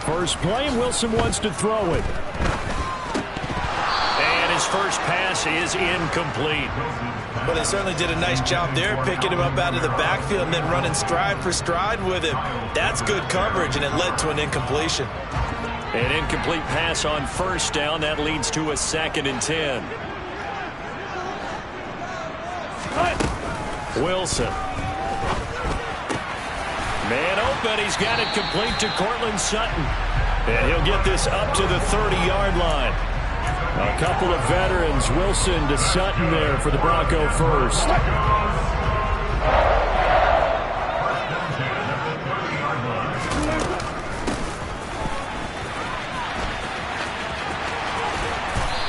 First play, Wilson wants to throw it. And his first pass is incomplete. Well, they certainly did a nice job there, picking him up out of the backfield and then running stride for stride with him. That's good coverage, and it led to an incompletion. An incomplete pass on first down. That leads to a 2nd and 10. Wilson. Man open. He's got it complete to Cortland Sutton. And he'll get this up to the 30-yard line. A couple of veterans, Wilson to Sutton there for the Bronco first.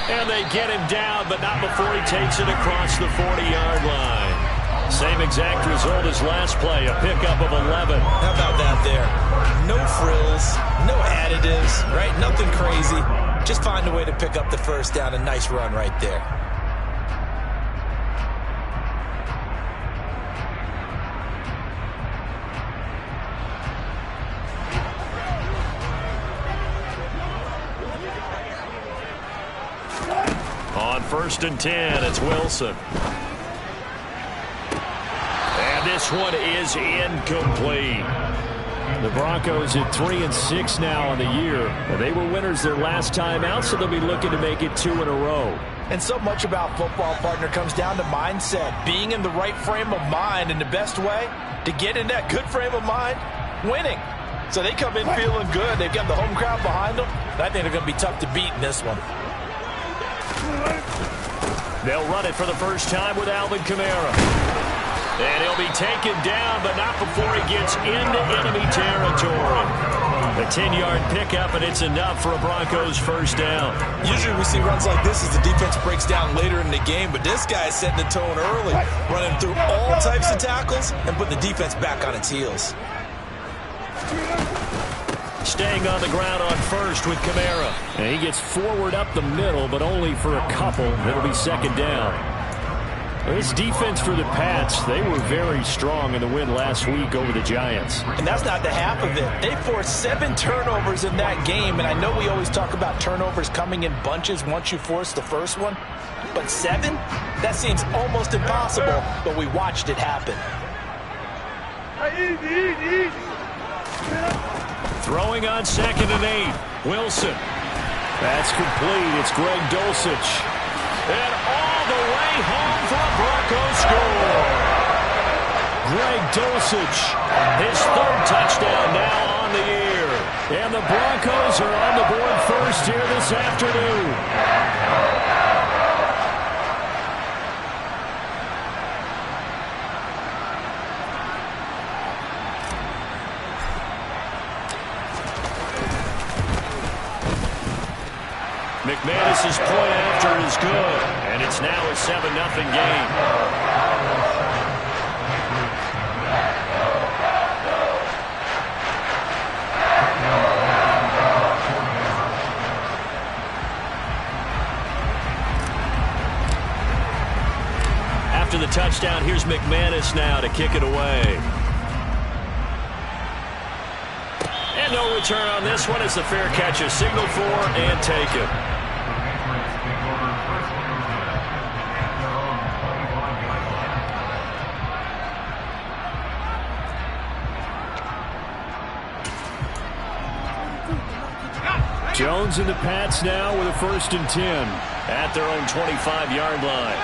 And they get him down, but not before he takes it across the 40-yard line. Same exact result as last play, a pickup of 11. How about that there? No frills, no additives, right? Nothing crazy. Just find a way to pick up the first down. A nice run right there. On 1st and 10, it's Wilson. And this one is incomplete. The Broncos at 3-6 now on the year. They were winners their last time out, so they'll be looking to make it 2 in a row. And so much about football, partner, comes down to mindset. Being in the right frame of mind, and the best way to get in that good frame of mind, winning. So they come in feeling good. They've got the home crowd behind them. I think they're going to be tough to beat in this one. They'll run it for the first time with Alvin Kamara. And he'll be taken down, but not before he gets into enemy territory. A 10-yard pickup, and it's enough for a Broncos first down. Usually we see runs like this as the defense breaks down later in the game, but this guy is setting the tone early, running through all types of tackles and putting the defense back on its heels. Staying on the ground on first with Kamara. And he gets forward up the middle, but only for a couple. It'll be 2nd down. This defense for the Pats, they were very strong in the win last week over the Giants. And that's not the half of it. They forced 7 turnovers in that game, and I know we always talk about turnovers coming in bunches once you force the first one, but 7? That seems almost impossible, but we watched it happen. Throwing on 2nd and 8. Wilson. That's complete. It's Greg Dulcich. And all the way home for a Broncos score. Greg Dulcich, his 3rd touchdown now on the year. And the Broncos are on the board first here this afternoon. McManus's point after is good, and it's now a 7-0 game. After the touchdown, here's McManus now to kick it away. And no return on this one as the fair catch is signaled for and taken. Jones and the Pats now with a 1st and 10 at their own 25-yard line.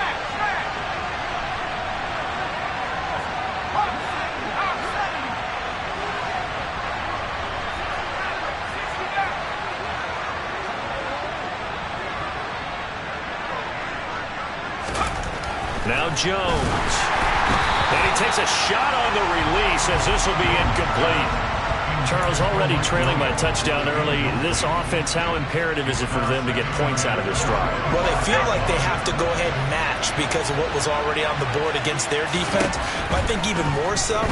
Now Jones. And he takes a shot on the release as this will be incomplete. Charles, already trailing by a touchdown early. This offense, how imperative is it for them to get points out of this drive? Well, they feel like they have to go ahead and match because of what was already on the board against their defense. But I think even more so,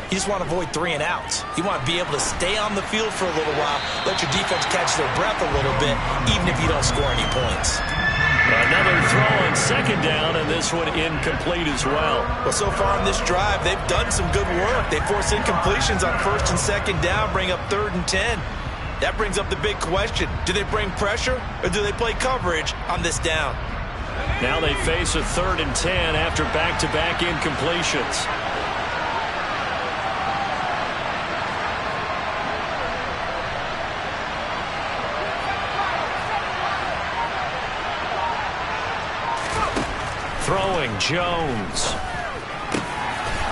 you just want to avoid 3 and outs. You want to be able to stay on the field for a little while, let your defense catch their breath a little bit, even if you don't score any points. Another throw on 2nd down, and this one incomplete as well. Well, so far on this drive, they've done some good work. They force incompletions on 1st and 2nd down, bring up 3rd and 10. That brings up the big question. Do they bring pressure or do they play coverage on this down? Now they face a 3rd and 10 after back-to-back incompletions. Throwing Jones.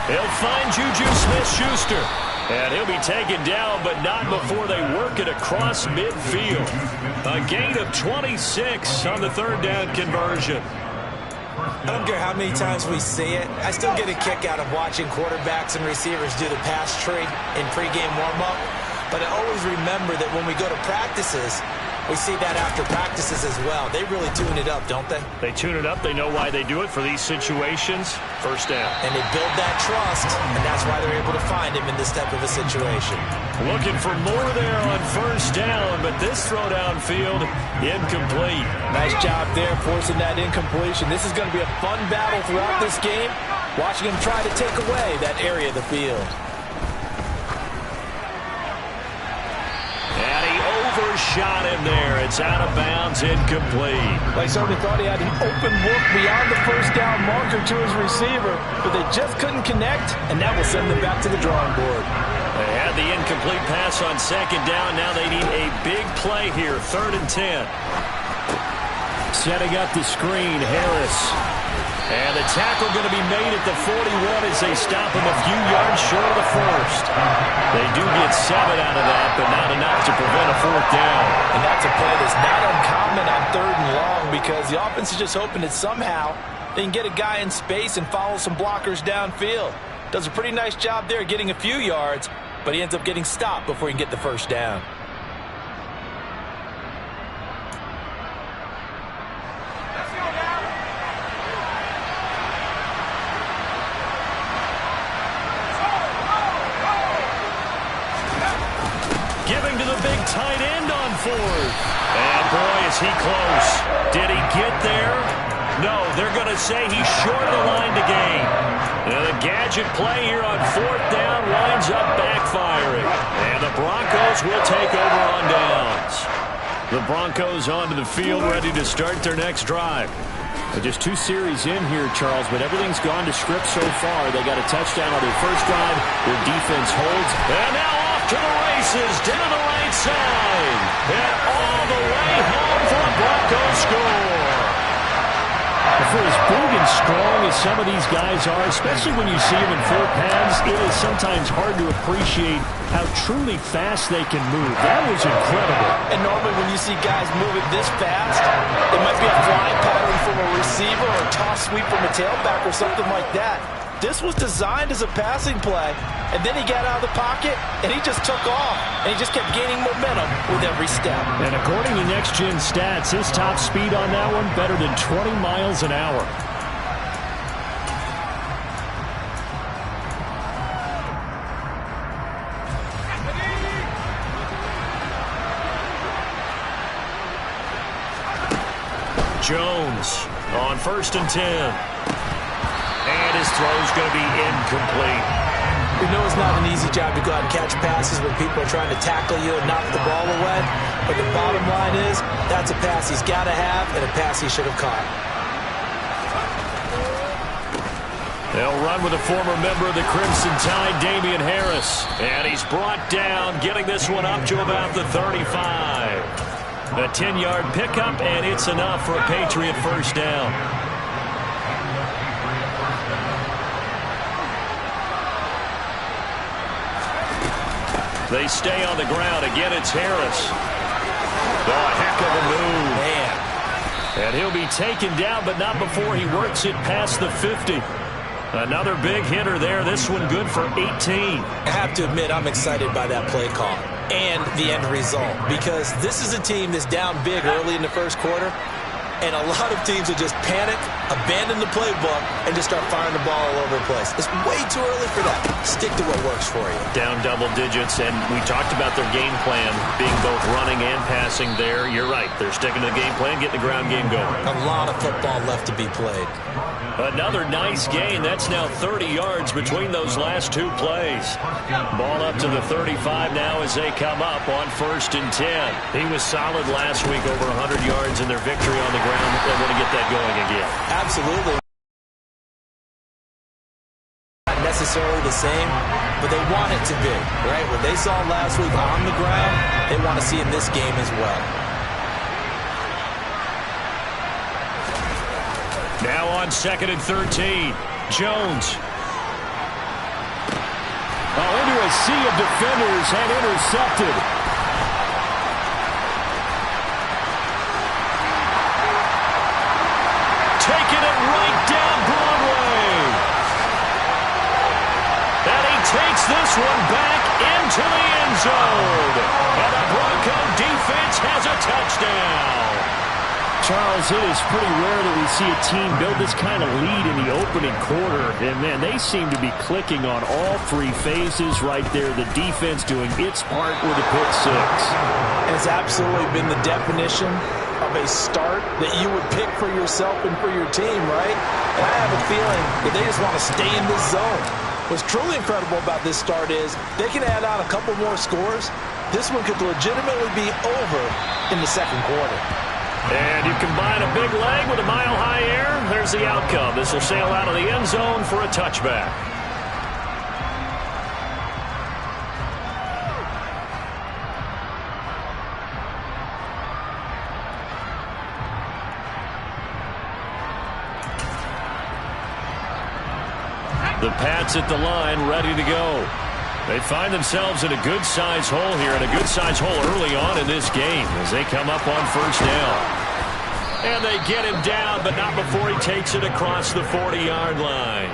He'll find Juju Smith-Schuster. And he'll be taken down, but not before they work it across midfield. A gain of 26 on the 3rd down conversion. I don't care how many times we see it. I still get a kick out of watching quarterbacks and receivers do the pass tree in pregame warm-up. But I always remember that when we go to practices, we see that after practices as well. They really tune it up, don't they? They tune it up. They know why they do it for these situations. 1st down. And they build that trust, and that's why they're able to find him in this type of a situation. Looking for more there on 1st down, but this throw downfield, incomplete. Nice job there forcing that incompletion. This is going to be a fun battle throughout this game, watching him try to take away that area of the field. Overshot him there. It's out of bounds, incomplete. They certainly thought he had an open look beyond the 1st down marker to his receiver, but they just couldn't connect, and that will send them back to the drawing board. They had the incomplete pass on 2nd down. Now they need a big play here, 3rd and 10. Setting up the screen, Harris. And the tackle going to be made at the 41 as they stop him a few yards short of the 1st. They do get 7 out of that, but not enough to prevent a 4th down. And that's a play that's not uncommon on 3rd and long because the offense is just hoping that somehow they can get a guy in space and follow some blockers downfield. Does a pretty nice job there getting a few yards, but he ends up getting stopped before he can get the 1st down. Giving to the big tight end on 4th. And boy, is he close. Did he get there? No, they're going to say he's short of the line to gain. And the gadget play here on 4th down winds up backfiring. And the Broncos will take over on downs. The Broncos onto the field ready to start their next drive. Just 2 series in here, Charles, but everything's gone to script so far. They got a touchdown on their 1st drive. Their defense holds. And now off to the races, down the right side. And all the way home for a Broncos score. For as big and strong as some of these guys are, especially when you see them in full pads, it is sometimes hard to appreciate how truly fast they can move. That was incredible. And normally when you see guys moving this fast, it might be a fly pattern from a receiver or a toss sweep from a tailback or something like that. This was designed as a passing play, and then he got out of the pocket, and he just took off, and he just kept gaining momentum with every step. And according to Next Gen Stats, his top speed on that one, better than 20 miles an hour. Jones on 1st and 10. And his throw's going to be incomplete. We know it's not an easy job to go out and catch passes when people are trying to tackle you and knock the ball away. But the bottom line is, that's a pass he's got to have and a pass he should have caught. They'll run with a former member of the Crimson Tide, Damian Harris. And he's brought down, getting this one up to about the 35. A 10-yard pickup, and it's enough for a Patriot 1st down. They stay on the ground. Again, it's Harris. Oh, a heck of a move. Man. And he'll be taken down, but not before he works it past the 50. Another big hitter there. This one good for 18. I have to admit, I'm excited by that play call and the end result, because this is a team that's down big early in the 1st quarter, And a lot of teams will just panic, abandon the playbook, and just start firing the ball all over the place. It's way too early for that. Stick to what works for you. Down double digits, and we talked about their game plan being both running and passing there. You're right. They're sticking to the game plan, getting the ground game going. A lot of football left to be played. Another nice gain. That's now 30 yards between those last two plays. Ball up to the 35 now as they come up on 1st and 10. He was solid last week, over 100 yards in their victory on the ground. They want to get that going again. Absolutely. Not necessarily the same, but they want it to be, right? What they saw last week on the ground, they want to see in this game as well. Now on 2nd and 13, Jones. Into a sea of defenders and intercepted. Taking it right down Broadway. And he takes this one back into the end zone. And the Bronco defense has a touchdown. Charles, it is pretty rare that we see a team build this kind of lead in the opening quarter. And, man, they seem to be clicking on all three phases right there. The defense doing its part with a pick six. And it's absolutely been the definition of a start that you would pick for yourself and for your team, right? And I have a feeling that they just want to stay in this zone. What's truly incredible about this start is they can add on a couple more scores. This one could legitimately be over in the second quarter. And you combine a big leg with a mile-high air, there's the outcome. This will sail out of the end zone for a touchback. The Pats at the line, ready to go. They find themselves in a good-sized hole here, and a good-sized hole early on in this game as they come up on 1st down. And they get him down, but not before he takes it across the 40-yard line.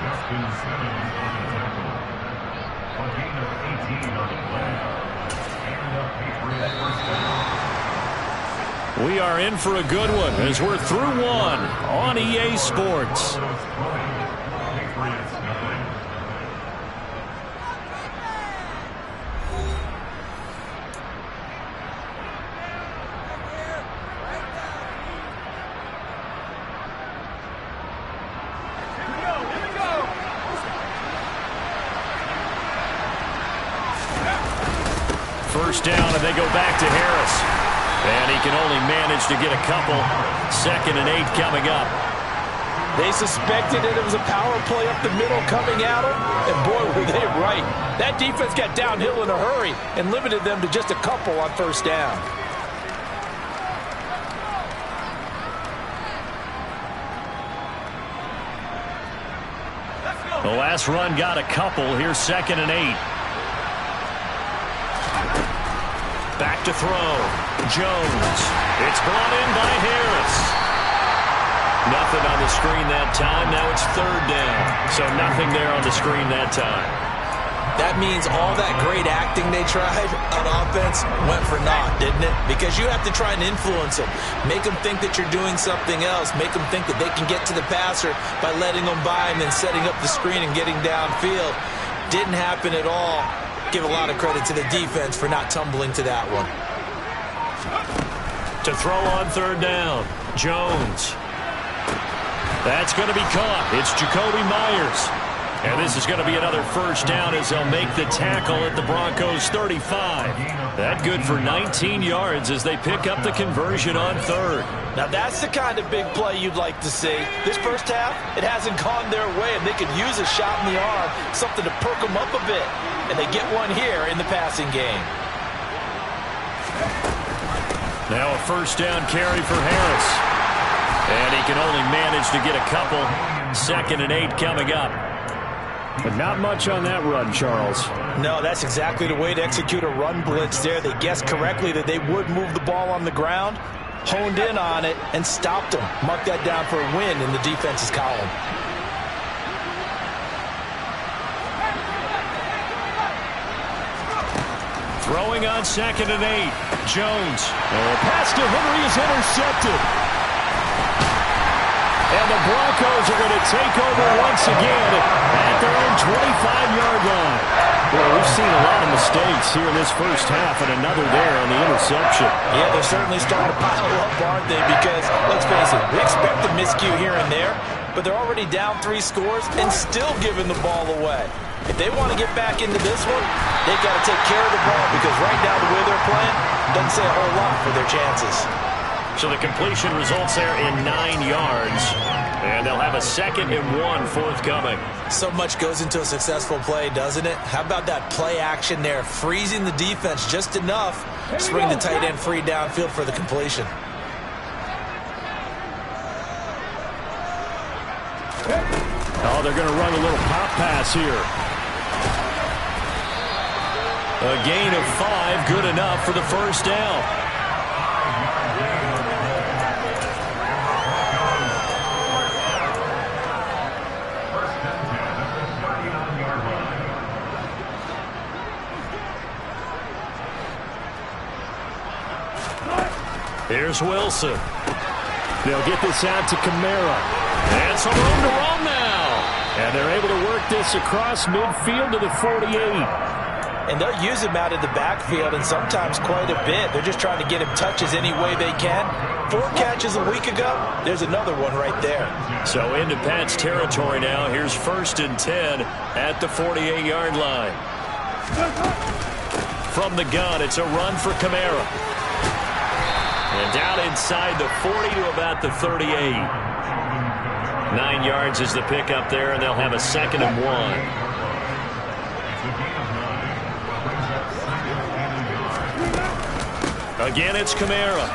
We are in for a good one as we're through one on EA Sports. First down, and they go back to Harris. And he can only manage to get a couple. 2nd and 8 coming up. They suspected it was a power play up the middle coming at them, and boy, were they right. That defense got downhill in a hurry and limited them to just a couple on 1st down. The last run got a couple. Here's 2nd and 8. Back to throw. Jones. It's brought in by Harris. Nothing on the screen that time. Now it's 3rd down. So nothing there on the screen that time. That means all that great acting they tried on offense went for naught, didn't it? Because you have to try and influence them. Make them think that you're doing something else. Make them think that they can get to the passer by letting them by and then setting up the screen and getting downfield. Didn't happen at all. Give a lot of credit to the defense for not tumbling to that one. To throw on 3rd down, Jones. That's going to be caught. It's Jacoby Myers. And this is going to be another 1st down as they'll make the tackle at the Broncos' 35. That good for 19 yards as they pick up the conversion on 3rd. Now that's the kind of big play you'd like to see. This first half, it hasn't gone their way, and they could use a shot in the arm, something to perk them up a bit. And they get one here in the passing game. Now a 1st down carry for Harris. And he can only manage to get a couple. 2nd and 8 coming up. But not much on that run, Charles. No, that's exactly the way to execute a run blitz there. They guessed correctly that they would move the ball on the ground, honed in on it, and stopped them. Mark that down for a win in the defense's column. Throwing on 2nd and 8. Jones. Pass to Henry is intercepted. And the Broncos are going to take over once again at their own 25-yard line. Well, we've seen a lot of mistakes here in this first half, and another there on the interception. Yeah, they're certainly starting to pile up, aren't they? Because, let's face it, we expect a miscue here and there, but they're already down 3 scores and still giving the ball away. If they want to get back into this one, they've got to take care of the ball, because right now the way they're playing doesn't say a whole lot for their chances. So the completion results there in 9 yards. And they'll have a 2nd and 1 forthcoming. So much goes into a successful play, doesn't it? How about that play action there, freezing the defense just enough to bring the tight end free downfield for the completion. Oh, they're going to run a little pop pass here. A gain of 5, good enough for the first down. Here's Wilson. They'll get this out to Kamara. And some room to roam now. And they're able to work this across midfield to the 48. And they'll use him out of the backfield, and sometimes quite a bit. They're just trying to get him touches any way they can. 4 catches a week ago. There's another one right there. So into Pat's territory now. Here's 1st and 10 at the 48-yard line. From the gun, it's a run for Kamara. And down inside the 40 to about the 38. 9 yards is the pickup there, and they'll have a 2nd and 1. Again, it's Kamara.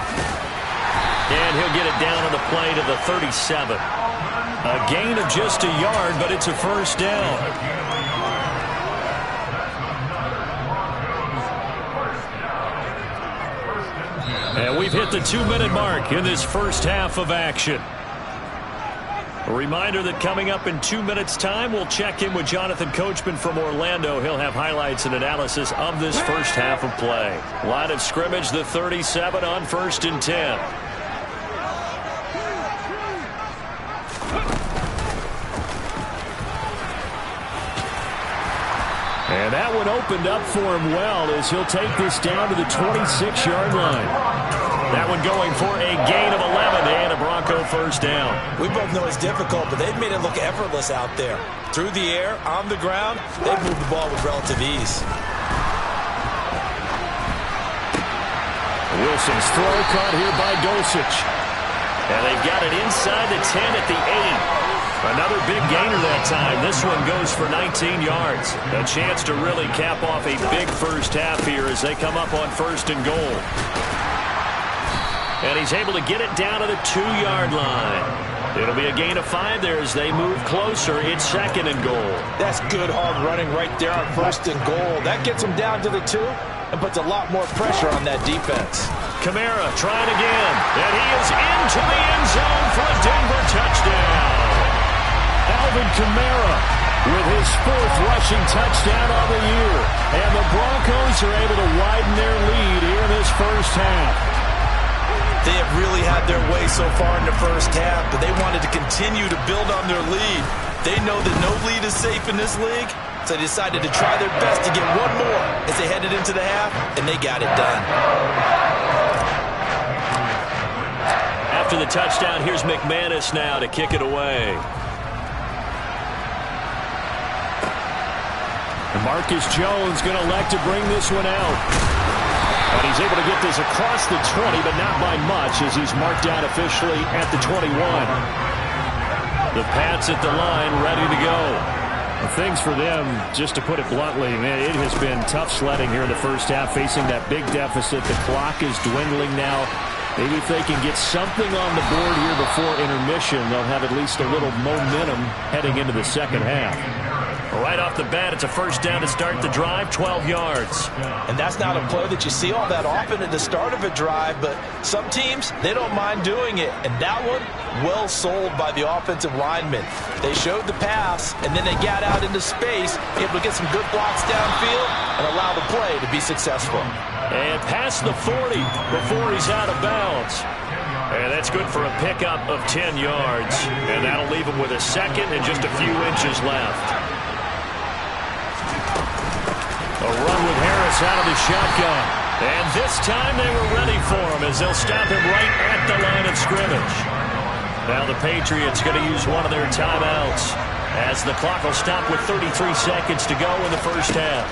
And he'll get it down on the play to the 37. A gain of just a yard, but it's a first down. And we've hit the 2-minute mark in this first half of action. A reminder that coming up in 2 minutes' time, we'll check in with Jonathan Coachman from Orlando. He'll have highlights and analysis of this first half of play. Line of scrimmage, the 37 on 1st and 10. And that one opened up for him well as he'll take this down to the 26-yard line. That one going for a gain of 11 and a Bronco first down. We both know it's difficult, but they've made it look effortless out there. Through the air, on the ground, they've moved the ball with relative ease. Wilson's throw caught here by Dulcich. And they've got it inside the 10 at the 8. Another big gainer that time. This one goes for 19 yards. A chance to really cap off a big first half here as they come up on 1st and goal. And he's able to get it down to the 2-yard line. It'll be a gain of 5 there as they move closer. It's 2nd and goal. That's good hard running right there on 1st and goal. That gets them down to the 2 and puts a lot more pressure on that defense. Kamara trying again. And he is into the end zone for a Denver touchdown. Alvin Kamara with his 4th rushing touchdown on the year. And the Broncos are able to widen their lead here in this first half. They have really had their way so far in the first half, but they wanted to continue to build on their lead. They know that no lead is safe in this league, so they decided to try their best to get one more as they headed into the half, and they got it done. After the touchdown, here's McManus now to kick it away. And Marcus Jones going to elect to bring this one out. And he's able to get this across the 20, but not by much as he's marked out officially at the 21. The Pats at the line, ready to go. Well, things for them, just to put it bluntly, man, it has been tough sledding here in the first half, facing that big deficit. The clock is dwindling now. Maybe if they can get something on the board here before intermission, they'll have at least a little momentum heading into the second half. Right off the bat, it's a first down to start the drive, 12 yards. And that's not a play that you see all that often at the start of a drive, but some teams, they don't mind doing it. And that one, well sold by the offensive linemen. They showed the pass, and then they got out into space, able to get some good blocks downfield and allow the play to be successful. And past the 40 before he's out of bounds. And that's good for a pickup of 10 yards. And that'll leave him with a second and just a few inches left. A run with Harris out of the shotgun. And this time they were ready for him as they'll stop him right at the line of scrimmage. Now the Patriots going to use one of their timeouts as the clock will stop with 33 seconds to go in the first half.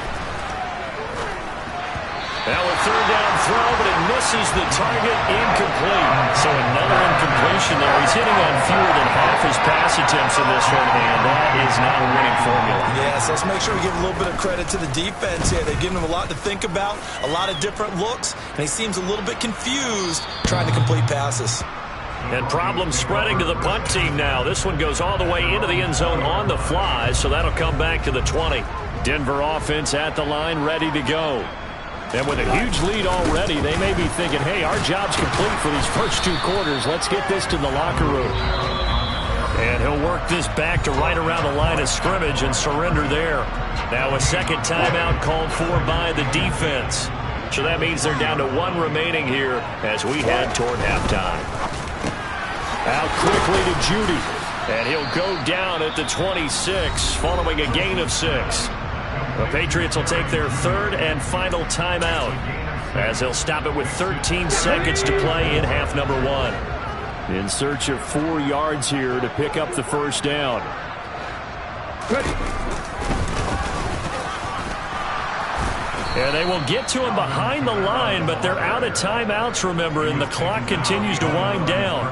Now a third down throw, but it misses the target, incomplete. So another incompletion there. He's hitting on fewer than half his pass attempts in this one, and that is not a winning formula. Yes, let's make sure we give a little bit of credit to the defense here. They've given him a lot to think about, a lot of different looks, and he seems a little bit confused trying to complete passes. And problems spreading to the punt team now. This one goes all the way into the end zone on the fly, so that'll come back to the 20. Denver offense at the line, ready to go. And with a huge lead already, they may be thinking, hey, our job's complete for these first 2 quarters. Let's get this to the locker room. And he'll work this back to right around the line of scrimmage and surrender there. Now a second timeout called for by the defense. So that means they're down to 1 remaining here as we head toward halftime. Out quickly to Judy. And he'll go down at the 26 following a gain of 6. The Patriots will take their third and final timeout as they'll stop it with 13 seconds to play in half number 1. In search of 4 yards here to pick up the first down. Ready. And they will get to him behind the line, but they're out of timeouts, remember, and the clock continues to wind down.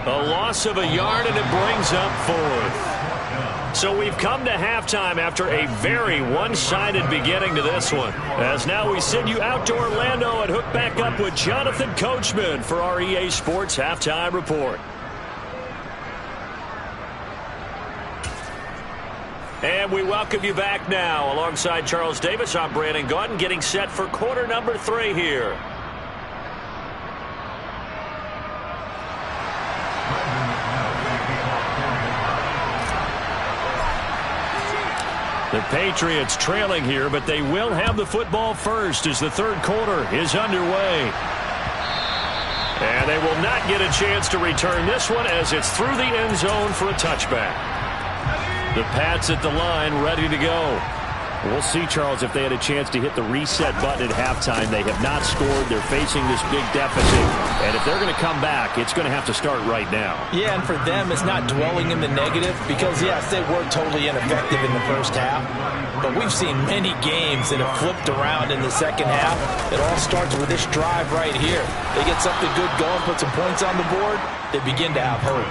A loss of a yard, and it brings up 4th. So we've come to halftime after a very one-sided beginning to this one. As now we send you out to Orlando and hook back up with Jonathan Coachman for our EA Sports Halftime Report. And we welcome you back now. Alongside Charles Davis, I'm Brandon Gaudin, getting set for quarter number 3 here. The Patriots trailing here, but they will have the football first as the third quarter is underway. And they will not get a chance to return this one as it's through the end zone for a touchback. The Pats at the line ready to go. We'll see, Charles, if they had a chance to hit the reset button at halftime. They have not scored. They're facing this big deficit. And if they're going to come back, it's going to have to start right now. Yeah, and for them, it's not dwelling in the negative because, yes, they were totally ineffective in the first half. But we've seen many games that have flipped around in the second half. It all starts with this drive right here. They get something good going, put some points on the board, they begin to have hope.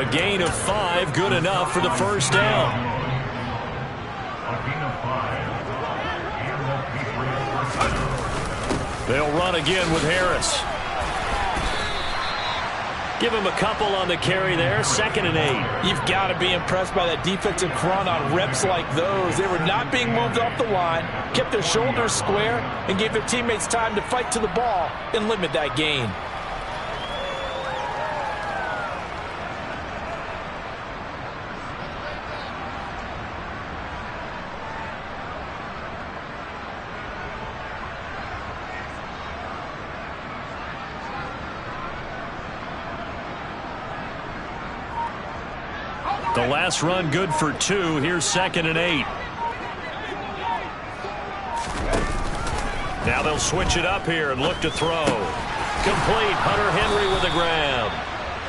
A gain of 5, good enough for the first down. They'll run again with Harris. Give him a couple on the carry there. 2nd and 8. You've got to be impressed by that defensive front on reps like those. They were not being moved off the line, kept their shoulders square, and gave their teammates time to fight to the ball and limit that gain. The last run good for 2. Here's 2nd and 8. Now they'll switch it up here and look to throw. Complete. Hunter Henry with a grab.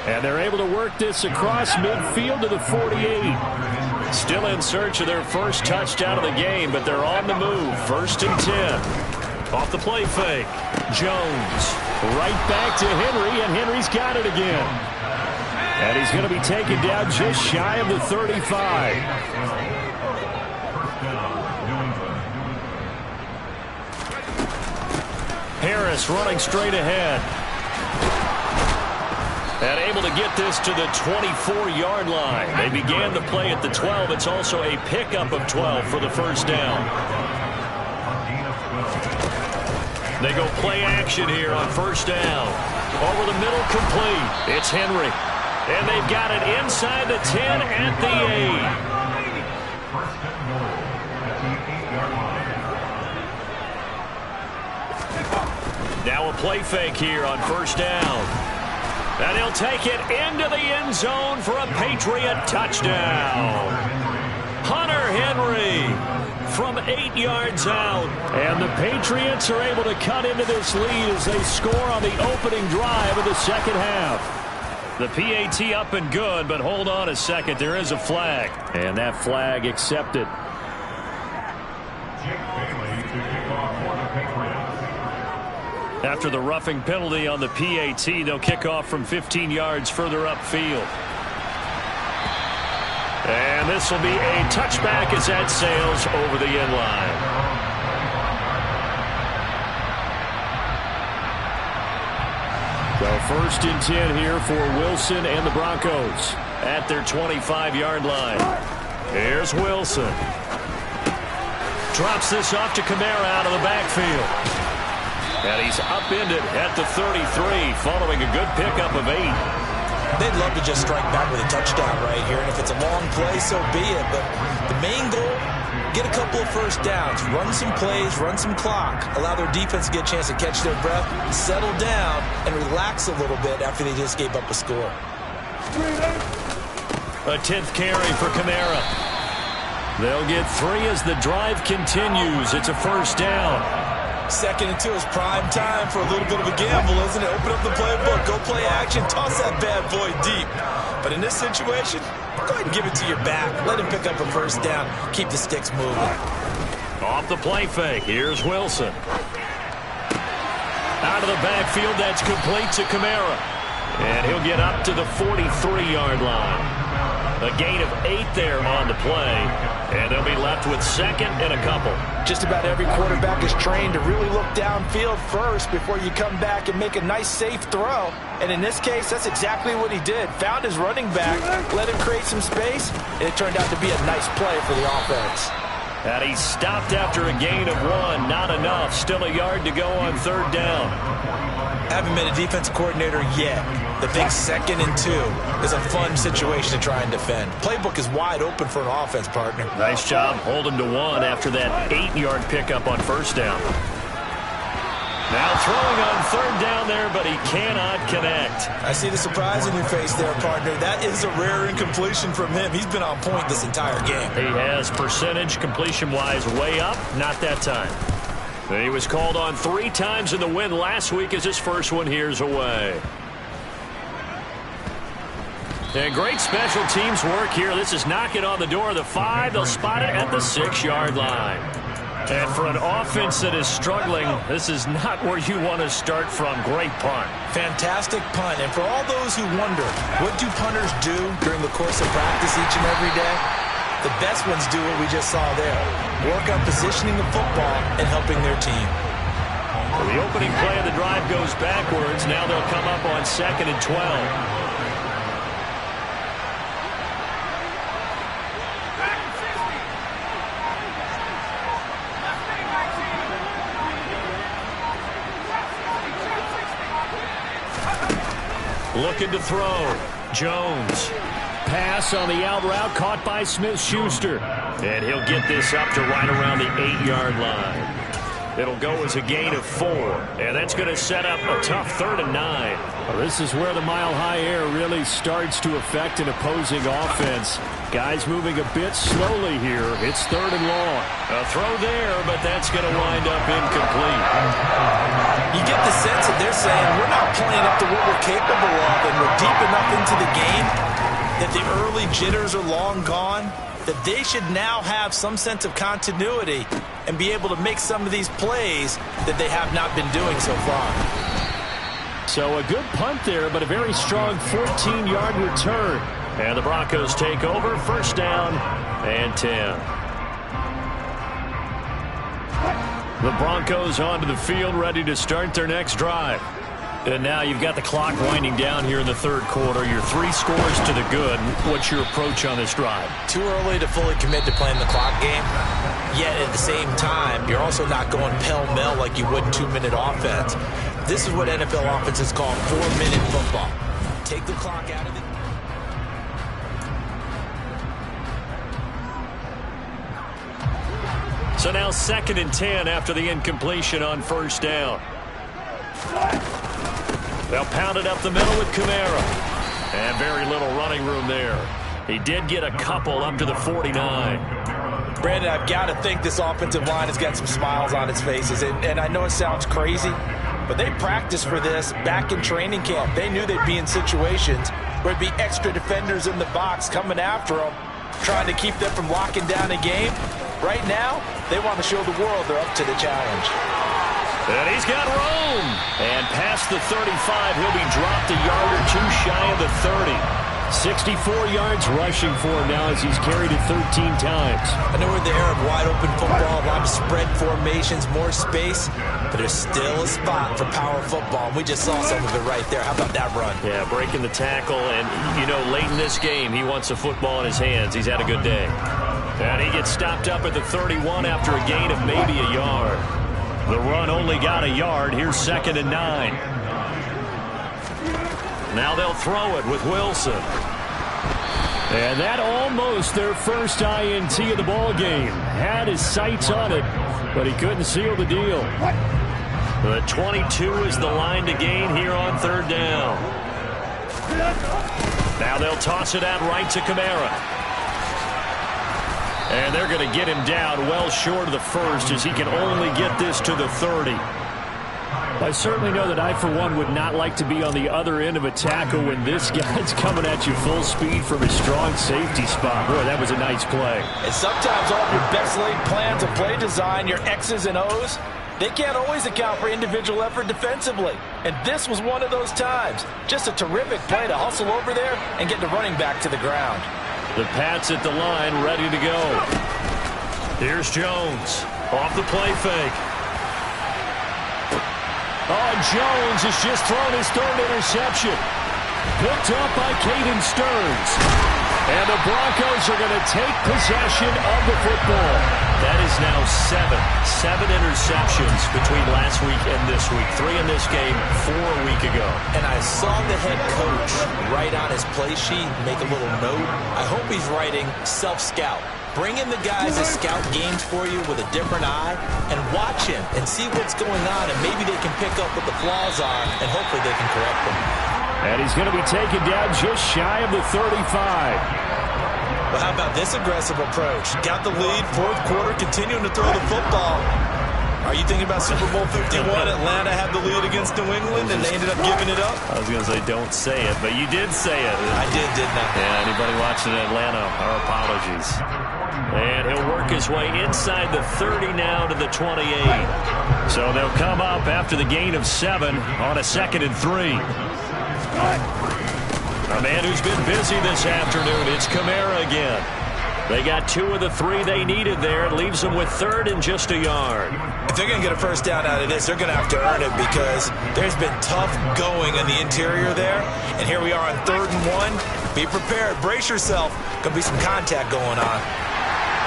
And they're able to work this across midfield to the 48. Still in search of their first touchdown of the game, but they're on the move. 1st and 10. Off the play fake. Jones. Right back to Henry, and Henry's got it again. And he's going to be taken down just shy of the 35. Harris running straight ahead. And able to get this to the 24-yard line. They began the play at the 12. It's also a pickup of 12 for the first down. They go play action here on first down. Over the middle, complete. It's Henry. And they've got it inside the 10 at the 8. Now a play fake here on first down. And he'll take it into the end zone for a Patriot touchdown. Hunter Henry from 8 yards out. And the Patriots are able to cut into this lead as they score on the opening drive of the second half. The PAT up and good, but hold on a second. There is a flag. And that flag accepted. After the roughing penalty on the PAT, they'll kick off from 15 yards further upfield. And this will be a touchback as that sails over the end line. So 1st and 10 here for Wilson and the Broncos at their 25-yard line. Here's Wilson. Drops this off to Kamara out of the backfield. And he's upended at the 33 following a good pickup of 8. They'd love to just strike back with a touchdown right here, and if it's a long play, so be it. But the main goal, get a couple of first downs, run some plays, run some clock, allow their defense to get a chance to catch their breath, settle down, and relax a little bit after they just gave up a score. A 10th carry for Kamara. They'll get 3 as the drive continues. It's a first down. 2nd and 2 is prime time for a little bit of a gamble, isn't it? Open up the playbook, go play action, toss that bad boy deep. But in this situation, go ahead and give it to your back. Let him pick up a first down. Keep the sticks moving. Off the play fake, here's Wilson. Out of the backfield, that's complete to Kamara. And he'll get up to the 43-yard line. A gain of 8 there on the play. And they'll be left with 2nd and a couple. Just about every quarterback is trained to really look downfield first before you come back and make a nice, safe throw. And in this case, that's exactly what he did. Found his running back, let him create some space, and it turned out to be a nice play for the offense. And he stopped after a gain of 1. Not enough. Still a yard to go on 3rd down. Haven't been a defensive coordinator yet. The big 2nd and 2 is a fun situation to try and defend. Playbook is wide open for an offense, partner. Nice job holding to 1 after that 8-yard pickup on 1st down. Now throwing on 3rd down there, but he cannot connect. I see the surprise in your face there, partner. That is a rare incompletion from him. He's been on point this entire game. He has percentage completion-wise way up. Not that time. He was called on 3 times in the win last week as his first one here's away. And great special teams work here. This is knocking on the door of the 5. They'll spot it at the 6-yard line. And for an offense that is struggling, this is not where you want to start from. Great punt. Fantastic punt. And for all those who wonder, what do punters do during the course of practice each and every day? The best ones do what we just saw there. Work on positioning the football and helping their team. Well, the opening play of the drive goes backwards. Now they'll come up on 2nd and 12. Looking to throw. Jones. Pass on the out route caught by Smith-Schuster. And he'll get this up to right around the 8-yard line. It'll go as a gain of 4. And that's going to set up a tough 3rd and 9. Well, this is where the mile-high air really starts to affect an opposing offense. Guys moving a bit slowly here. It's 3rd and long. A throw there, but that's going to wind up incomplete. You get the sense that they're saying we're not playing up to what we're capable of, and we're deep enough into the game that the early jitters are long gone, that they should now have some sense of continuity and be able to make some of these plays that they have not been doing so far. So a good punt there, but a very strong 14-yard return. And the Broncos take over, 1st down and 10. The Broncos onto the field, ready to start their next drive. And now you've got the clock winding down here in the 3rd quarter. Your 3 scores to the good. What's your approach on this drive? Too early to fully commit to playing the clock game. Yet at the same time, you're also not going pell-mell like you would in 2-minute offense. This is what NFL offenses call 4-minute football. Take the clock out of it. So now 2nd and 10 after the incompletion on 1st down. They'll pound it up the middle with Kamara. And very little running room there. He did get a couple up to the 49. Brandon, I've got to think this offensive line has got some smiles on its faces. And I know it sounds crazy, but they practiced for this back in training camp. They knew they'd be in situations where there'd be extra defenders in the box coming after them, trying to keep them from locking down a game. Right now, they want to show the world they're up to the challenge. And he's got room. And past the 35, he'll be dropped a yard or two shy of the 30. 64 yards rushing for him now as he's carried it 13 times. I know we're in the era of wide-open football, a lot of spread formations, more space, but there's still a spot for power football, and we just saw some of it right there. How about that run? Yeah, breaking the tackle, and, you know, late in this game, he wants the football in his hands. He's had a good day. And he gets stopped up at the 31 after a gain of maybe a yard. The run only got a yard. Here's 2nd and 9. Now they'll throw it with Wilson. And that almost their first INT of the ball game. Had his sights on it, but he couldn't seal the deal. The 22 is the line to gain here on 3rd down. Now they'll toss it out right to Kamara. And they're going to get him down well short of the first as he can only get this to the 30. I certainly know that I, for one, would not like to be on the other end of a tackle when this guy's coming at you full speed from his strong safety spot. Boy, that was a nice play. And sometimes all of your best laid plans of play design, your X's and O's, they can't always account for individual effort defensively. And this was one of those times. Just a terrific play to hustle over there and get the running back to the ground. The Pats at the line, ready to go. Here's Jones. Off the play fake. Oh, Jones has just thrown his 3rd interception. Picked up by Caden Stearns. And the Broncos are going to take possession of the football. That is now 7 interceptions between last week and this week. 3 in this game, 4 a week ago. And I saw the head coach write on his play sheet, make a little note. I hope he's writing self-scout. Bring in the guys that scout games for you with a different eye and watch him and see what's going on, and maybe they can pick up what the flaws are, and hopefully they can correct them. And he's going to be taken down just shy of the 35. Well, how about this aggressive approach? Got the lead, 4th quarter, continuing to throw the football. Are you thinking about Super Bowl 51? Atlanta had the lead against New England, and they ended up giving it up? I was going to say, don't say it, but you did say it. I did, didn't I? Yeah, anybody watching Atlanta, our apologies. And he'll work his way inside the 30 now to the 28. So they'll come up after the gain of 7 on a 2nd and 3. A man who's been busy this afternoon, it's Kamara again. They got 2 of the 3 they needed there. It leaves them with 3rd and just a yard. If they're going to get a first down out of this, they're going to have to earn it because there's been tough going in the interior there. And here we are on 3rd and 1. Be prepared. Brace yourself. Going to be some contact going on.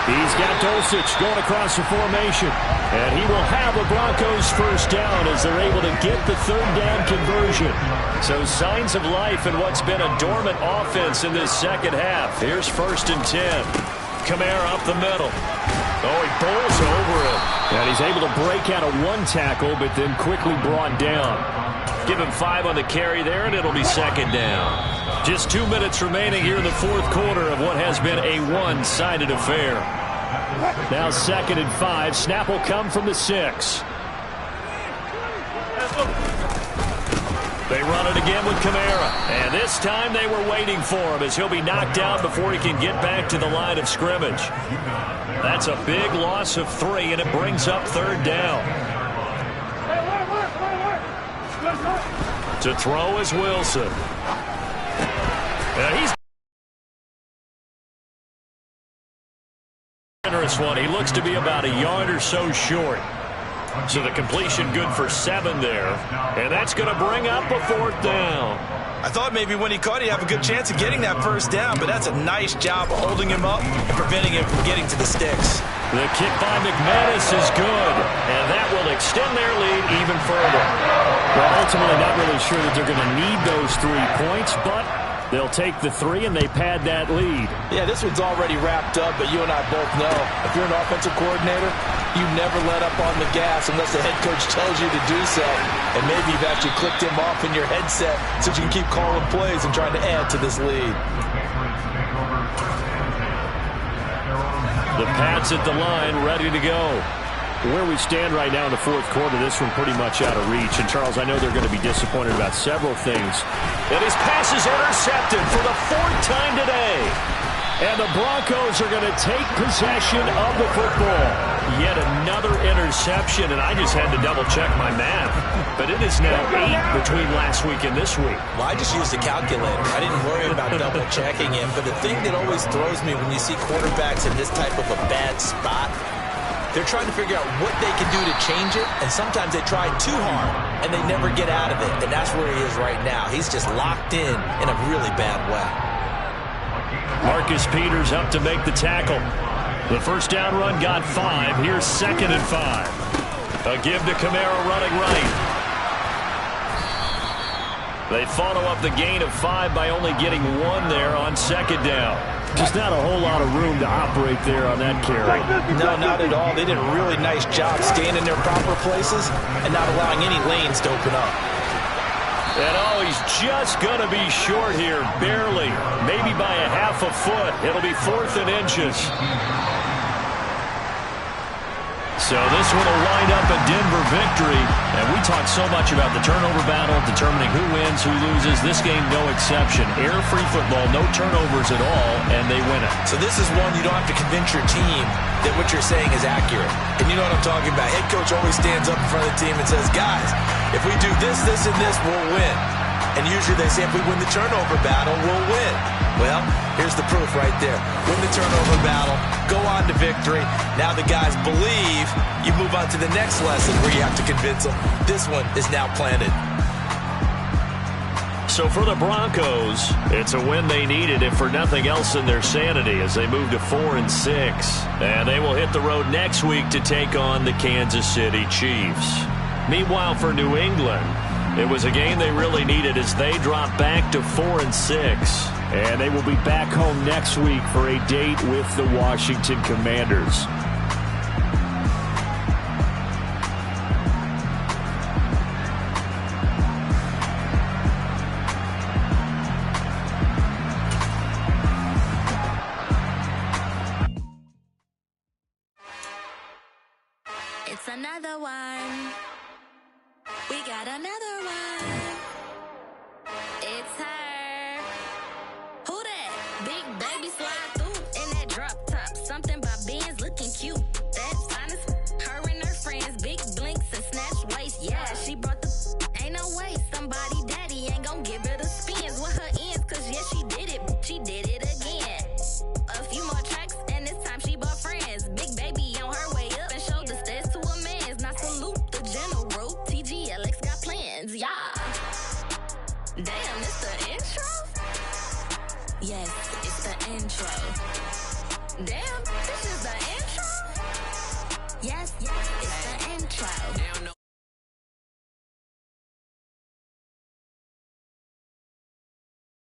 He's got Dulcich going across the formation. And he will have the Broncos first down as they're able to get the 3rd down conversion. So signs of life in what's been a dormant offense in this 2nd half. Here's 1st and 10. Kamara up the middle. Oh, he bowls over him. And he's able to break out of 1 tackle, but then quickly brought down. Give him 5 on the carry there, and it'll be 2nd down. Just 2 minutes remaining here in the 4th quarter of what has been a one-sided affair. Now 2nd and 5. Snap will come from the 6. They run it again with Kamara. And this time they were waiting for him as he'll be knocked out before he can get back to the line of scrimmage. That's a big loss of 3, and it brings up 3rd down. To throw is Wilson. He's generous one. He looks to be about a yard or so short. So the completion good for 7 there. And that's going to bring up a 4th down. I thought maybe when he caught, he'd have a good chance of getting that first down, but that's a nice job holding him up and preventing him from getting to the sticks. The kick by McManus is good, and that will extend their lead even further. Well, ultimately not really sure that they're going to need those 3 points, but They'll take the 3, and they pad that lead. Yeah, this one's already wrapped up, but you and I both know if you're an offensive coordinator, you never let up on the gas unless the head coach tells you to do so. And maybe you've actually clicked him off in your headset so you can keep calling plays and trying to add to this lead. The Pats at the line, ready to go. Where we stand right now in the fourth quarter, this one pretty much out of reach. And, Charles, I know they're going to be disappointed about several things. And his pass is intercepted for the 4th time today. And the Broncos are going to take possession of the football. Yet another interception, and I just had to double-check my math. But it is now 8 between last week and this week. Well, I just used a calculator. I didn't worry about double-checking him. But the thing that always throws me when you see quarterbacks in this type of a bad spot, they're trying to figure out what they can do to change it, and sometimes they try too hard, and they never get out of it. And that's where he is right now. He's just locked in a really bad way. Marcus Peters up to make the tackle. The first down run got 5. Here's 2nd and 5. A give to Kamara running right. They follow up the gain of 5 by only getting 1 there on 2nd down. Just not a whole lot of room to operate there on that carry. No, not at all. They did a really nice job staying in their proper places and not allowing any lanes to open up. And oh, he's just going to be short here, barely. Maybe by a half a foot. It'll be 4th and inches. So this one will wind up a Denver victory. And we talk so much about the turnover battle, determining who wins, who loses. This game, no exception. Air-free football, no turnovers at all, and they win it. So this is one you don't have to convince your team that what you're saying is accurate. And you know what I'm talking about. Head coach always stands up in front of the team and says, guys, if we do this, this, and this, we'll win. And usually they say if we win the turnover battle, we'll win. Well, here's the proof right there. Win the turnover battle, go on to victory. Now the guys believe. You move on to the next lesson where you have to convince them. This one is now planted. So for the Broncos, it's a win they needed, if for nothing else in their sanity, as they move to 4-6. And they will hit the road next week to take on the Kansas City Chiefs. Meanwhile, for New England, it was a game they really needed as they drop back to 4-6. And they will be back home next week for a date with the Washington Commanders. It's another one. We got another one. It's her. Who that? Big baby slide through in that drop top. Something about Benz looking cute. That's honest. Her and her friends, big blinks and snatch waist. Yeah, she brought the. Ain't no way somebody daddy ain't gon' give her the spins with her ends. Cause yeah, she did it. She did it again. A few more tracks and this time she bought friends. Big baby on her way up and showed the stairs to a man's. Now salute the general. TGLX got plans, yeah. Damn, it's the intro? Yes, it's the intro. Damn, this is the intro? Yes, it's the intro.